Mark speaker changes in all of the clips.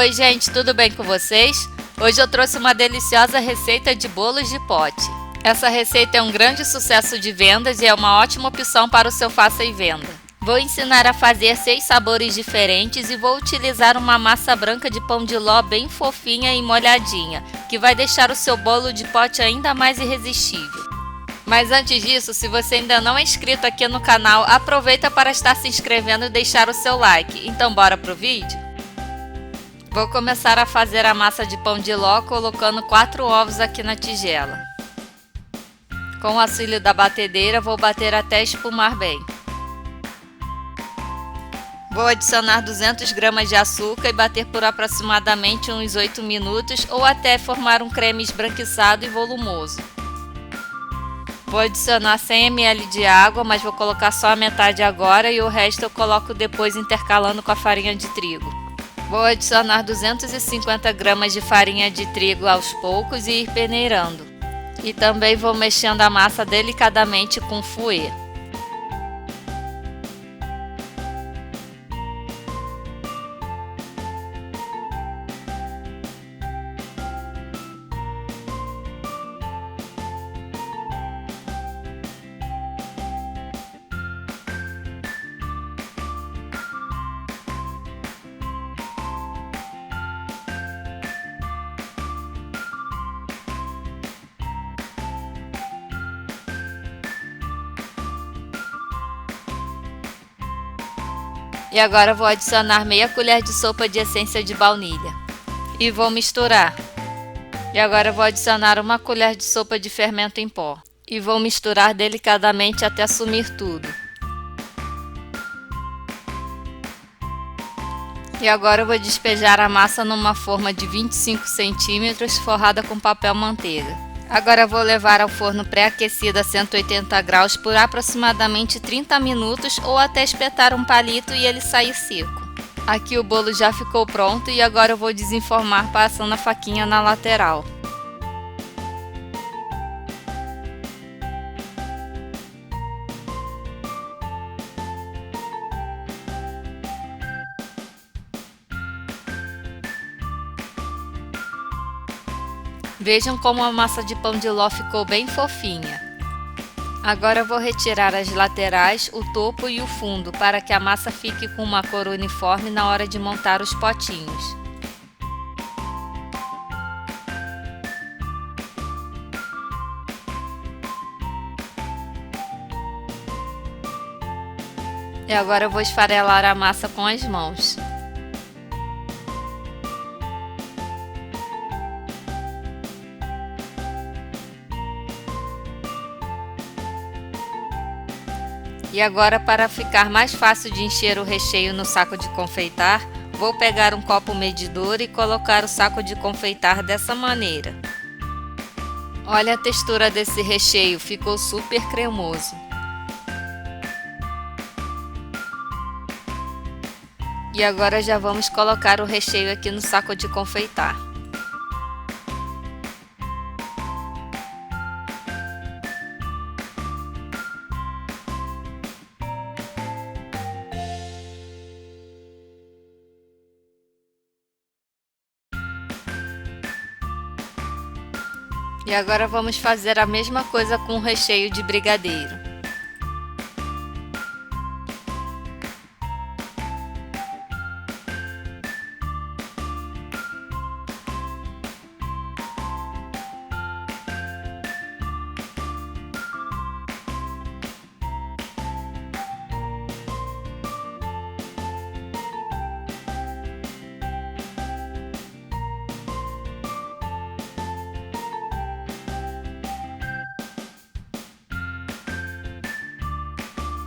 Speaker 1: Oi gente, tudo bem com vocês? Hoje eu trouxe uma deliciosa receita de bolos de pote. Essa receita é um grande sucesso de vendas e é uma ótima opção para o seu faça e venda. Vou ensinar a fazer 6 sabores diferentes e vou utilizar uma massa branca de pão de ló bem fofinha e molhadinha, que vai deixar o seu bolo de pote ainda mais irresistível. Mas antes disso, se você ainda não é inscrito aqui no canal, aproveita para estar se inscrevendo e deixar o seu like. Então bora pro vídeo? Vou começar a fazer a massa de pão de ló colocando 4 ovos aqui na tigela. Com o auxílio da batedeira, vou bater até espumar bem. Vou adicionar 200 gramas de açúcar e bater por aproximadamente uns 8 minutos ou até formar um creme esbranquiçado e volumoso. Vou adicionar 100 ml de água, mas vou colocar só a metade agora e o resto eu coloco depois intercalando com a farinha de trigo. Vou adicionar 250 gramas de farinha de trigo aos poucos e ir peneirando. E também vou mexendo a massa delicadamente com fouet. E agora vou adicionar meia colher de sopa de essência de baunilha. E vou misturar. E agora vou adicionar uma colher de sopa de fermento em pó. E vou misturar delicadamente até sumir tudo. E agora eu vou despejar a massa numa forma de 25 centímetros forrada com papel manteiga. Agora vou levar ao forno pré-aquecido a 180 graus por aproximadamente 30 minutos ou até espetar um palito e ele sair seco. Aqui o bolo já ficou pronto e agora eu vou desenformar passando a faquinha na lateral. Vejam como a massa de pão de ló ficou bem fofinha. Agora eu vou retirar as laterais, o topo e o fundo para que a massa fique com uma cor uniforme na hora de montar os potinhos. E agora eu vou esfarelar a massa com as mãos. E agora, para ficar mais fácil de encher o recheio no saco de confeitar, vou pegar um copo medidor e colocar o saco de confeitar dessa maneira. Olha a textura desse recheio, ficou super cremoso. E agora já vamos colocar o recheio aqui no saco de confeitar. E agora vamos fazer a mesma coisa com o recheio de brigadeiro.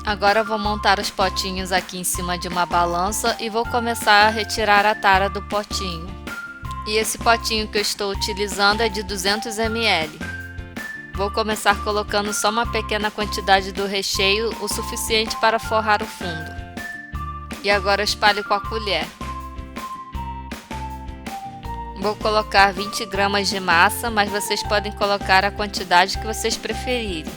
Speaker 1: Agora vou montar os potinhos aqui em cima de uma balança e vou começar a retirar a tara do potinho. E esse potinho que eu estou utilizando é de 200 ml. Vou começar colocando só uma pequena quantidade do recheio, o suficiente para forrar o fundo. E agora eu espalho com a colher. Vou colocar 20 gramas de massa, mas vocês podem colocar a quantidade que vocês preferirem.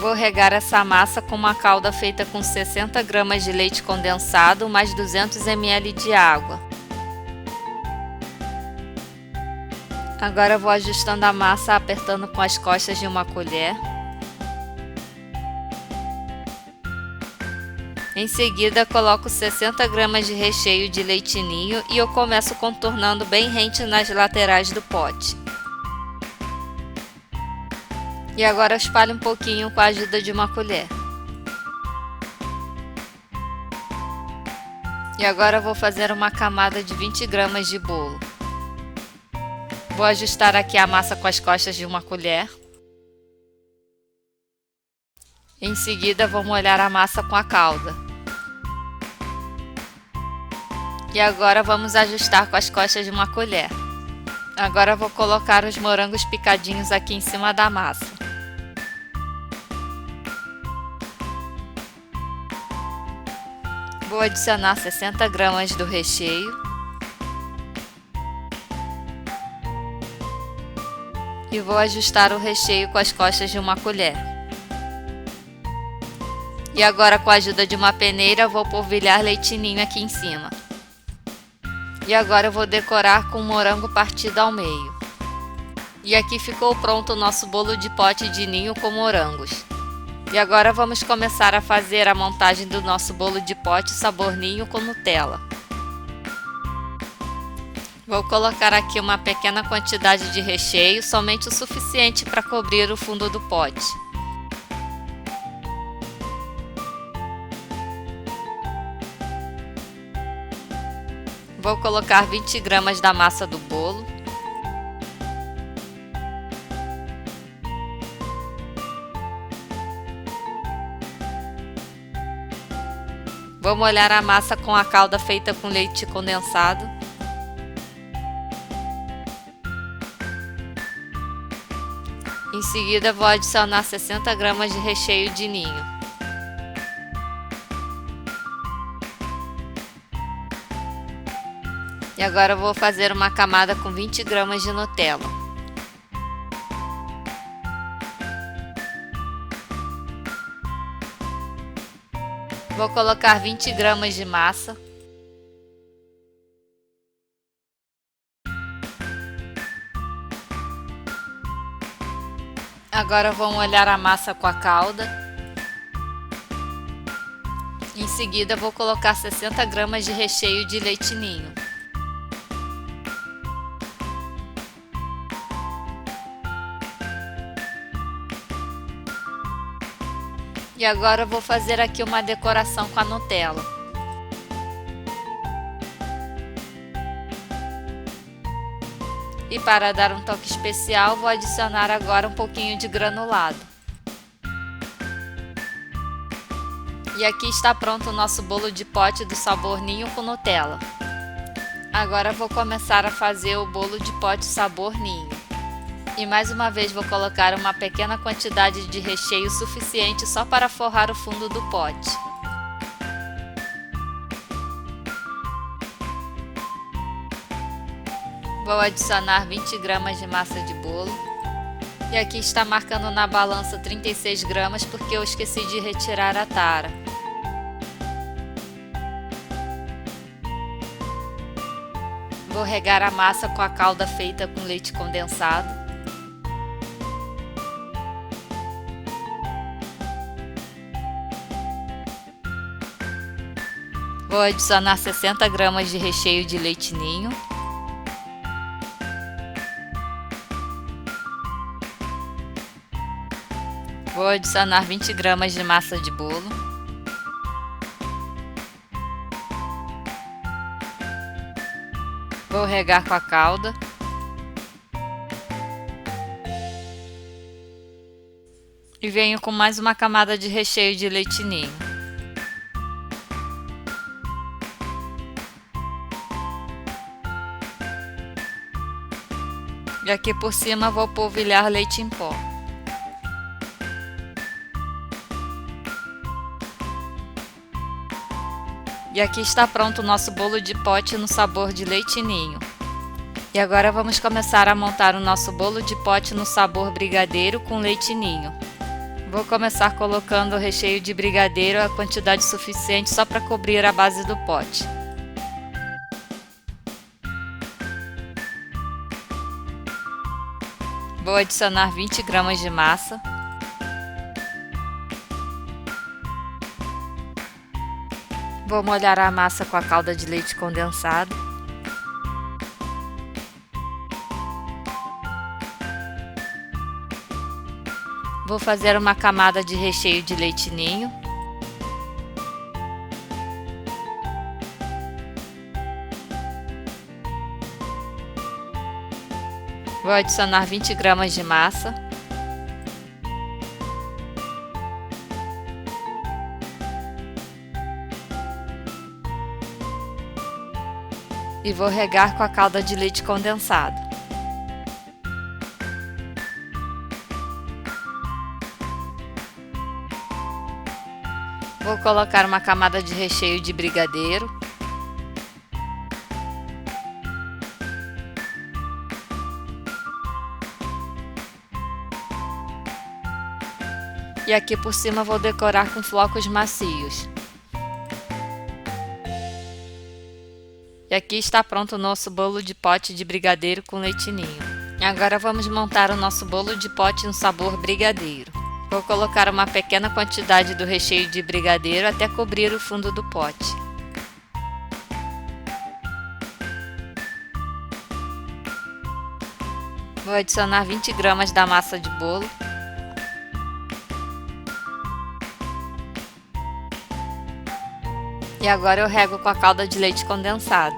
Speaker 1: Vou regar essa massa com uma calda feita com 60 gramas de leite condensado mais 200 ml de água. Agora eu vou ajustando a massa apertando com as costas de uma colher. Em seguida, coloco 60 gramas de recheio de leite ninho e eu começo contornando bem rente nas laterais do pote. E agora eu espalho um pouquinho com a ajuda de uma colher. E agora eu vou fazer uma camada de 20 gramas de bolo. Vou ajustar aqui a massa com as costas de uma colher. Em seguida, vou molhar a massa com a calda. E agora vamos ajustar com as costas de uma colher. Agora vou colocar os morangos picadinhos aqui em cima da massa. Vou adicionar 60 gramas do recheio. E vou ajustar o recheio com as costas de uma colher. E agora, com a ajuda de uma peneira, vou polvilhar leite ninho aqui em cima. E agora eu vou decorar com morango partido ao meio. E aqui ficou pronto o nosso bolo de pote de ninho com morangos. E agora vamos começar a fazer a montagem do nosso bolo de pote sabor ninho com Nutella. Vou colocar aqui uma pequena quantidade de recheio, somente o suficiente para cobrir o fundo do pote. Vou colocar 20 gramas da massa do bolo. Vou molhar a massa com a calda feita com leite condensado. Em seguida, vou adicionar 60 gramas de recheio de ninho. E agora eu vou fazer uma camada com 20 gramas de Nutella. Vou colocar 20 gramas de massa. Agora vou molhar a massa com a calda. Em seguida, vou colocar 60 gramas de recheio de leite ninho. E agora eu vou fazer aqui uma decoração com a Nutella. E para dar um toque especial, vou adicionar agora um pouquinho de granulado. E aqui está pronto o nosso bolo de pote do sabor ninho com Nutella. Agora vou começar a fazer o bolo de pote sabor ninho. E mais uma vez vou colocar uma pequena quantidade de recheio suficiente só para forrar o fundo do pote. Vou adicionar 20 gramas de massa de bolo. E aqui está marcando na balança 36 gramas porque eu esqueci de retirar a tara. Vou regar a massa com a calda feita com leite condensado. Vou adicionar 60 gramas de recheio de leite ninho. Vou adicionar 20 gramas de massa de bolo. Vou regar com a calda. E venho com mais uma camada de recheio de leite ninho. E aqui por cima vou polvilhar leite em pó. E aqui está pronto o nosso bolo de pote no sabor de leite ninho. E agora vamos começar a montar o nosso bolo de pote no sabor brigadeiro com leite ninho. Vou começar colocando o recheio de brigadeiro a quantidade suficiente só para cobrir a base do pote. Vou adicionar 20 gramas de massa. Vou molhar a massa com a calda de leite condensado. Vou fazer uma camada de recheio de leite ninho. Vou adicionar 20 gramas de massa. E vou regar com a calda de leite condensado. Vou colocar uma camada de recheio de brigadeiro. E aqui por cima vou decorar com flocos macios. E aqui está pronto o nosso bolo de pote de brigadeiro com leite ninho. Agora vamos montar o nosso bolo de pote no sabor brigadeiro. Vou colocar uma pequena quantidade do recheio de brigadeiro até cobrir o fundo do pote. Vou adicionar 20 gramas da massa de bolo. E agora eu rego com a calda de leite condensado.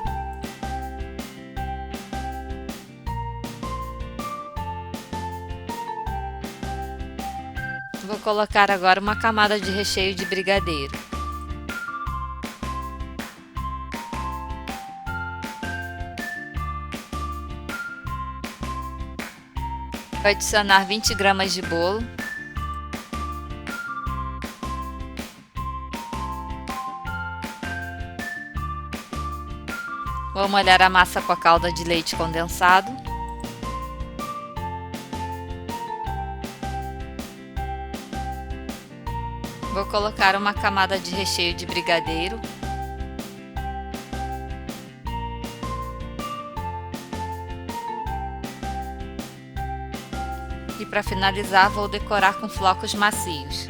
Speaker 1: Vou colocar agora uma camada de recheio de brigadeiro. Vou adicionar 20 gramas de bolo. Vou molhar a massa com a calda de leite condensado. Vou colocar uma camada de recheio de brigadeiro. E para finalizar, vou decorar com flocos macios.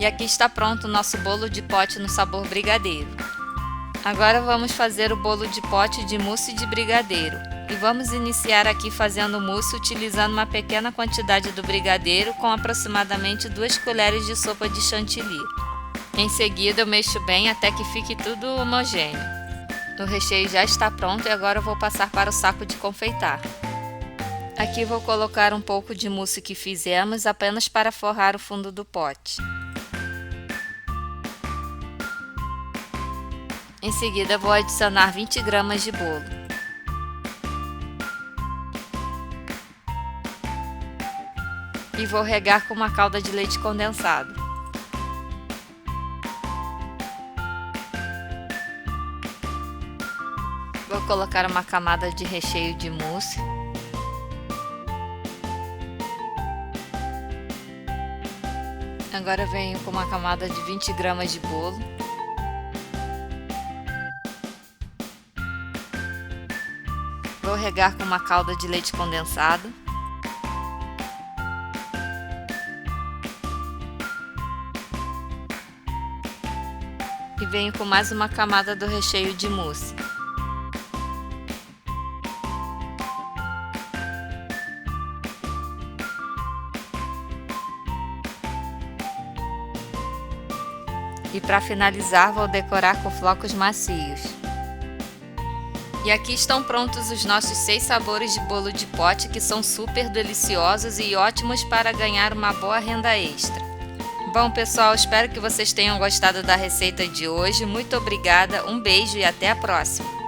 Speaker 1: E aqui está pronto o nosso bolo de pote no sabor brigadeiro. Agora vamos fazer o bolo de pote de mousse de brigadeiro. E vamos iniciar aqui fazendo o mousse utilizando uma pequena quantidade do brigadeiro com aproximadamente 2 colheres de sopa de chantilly. Em seguida eu mexo bem até que fique tudo homogêneo. O recheio já está pronto e agora eu vou passar para o saco de confeitar. Aqui vou colocar um pouco de mousse que fizemos apenas para forrar o fundo do pote. Em seguida vou adicionar 20 gramas de bolo. E vou regar com uma calda de leite condensado. Vou colocar uma camada de recheio de mousse. Agora venho com uma camada de 20 gramas de bolo. Vou regar com uma calda de leite condensado. E venho com mais uma camada do recheio de mousse. E para finalizar, vou decorar com flocos macios. E aqui estão prontos os nossos 6 sabores de bolo de pote, que são super deliciosos e ótimos para ganhar uma boa renda extra. Bom pessoal, espero que vocês tenham gostado da receita de hoje. Muito obrigada, um beijo e até a próxima!